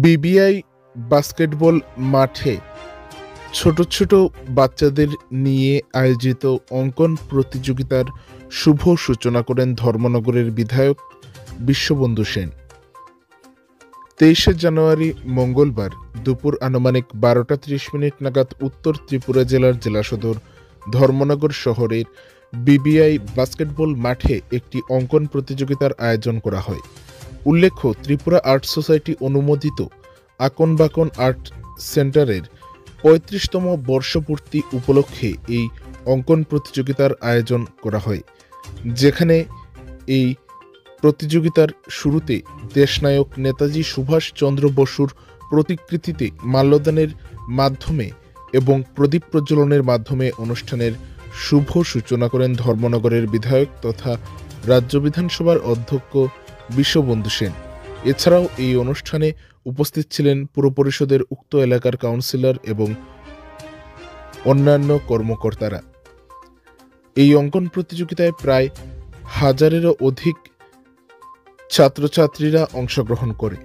BBI basketball মাঠে ছোট ছোট বাচ্চাদের নিয়ে আয়োজিত অঙ্কন প্রতিযোগিতার শুভ সূচনা করেন ধর্মনগরের বিধায়ক বিশ্ববন্ধু সেন। 23 জানুয়ারি মঙ্গলবার দুপুর আনুমানিক 12টা 30 মিনিট নাগাদ উত্তর ত্রিপুরা জেলার জেলা সদর ধর্মনগর শহরের বিবিআই বাস্কেটবল মাঠে একটি অঙ্কন প্রতিযোগিতার আয়োজন করা হয়। উল্লেখ্য, ত্রিপুরা আর্ট সোসাইটি অনুমোদিত আকন বাকন আর্ট সেন্টারের 35তম বর্ষপূর্তি উপলক্ষে এই অঙ্কন প্রতিযোগিতার আয়োজন করা হয়, যেখানে এই প্রতিযোগিতার শুরুতে দেশনায়ক নেতাজি সুভাষ চন্দ্র বসুর প্রতিকৃতিতে মাল্যদানের মাধ্যমে এবং প্রদীপ প্রজ্বলনের মাধ্যমে অনুষ্ঠানের শুভ সূচনা করেন ধর্মনগরের বিধায়ক তথা রাজ্য বিধানসভার অধ্যক্ষ বিশ্ববন্ধু সেন। এছাড়াও এই অনুষ্ঠানে উপস্থিত ছিলেন পুর পরিষদের উক্ত এলাকার কাউন্সিলর এবং অন্যান্য কর্মকর্তারা। এই অঙ্কন প্রতিযোগিতায় প্রায় 1000-এরও অধিক ছাত্রছাত্রীরা অংশগ্রহণ করে।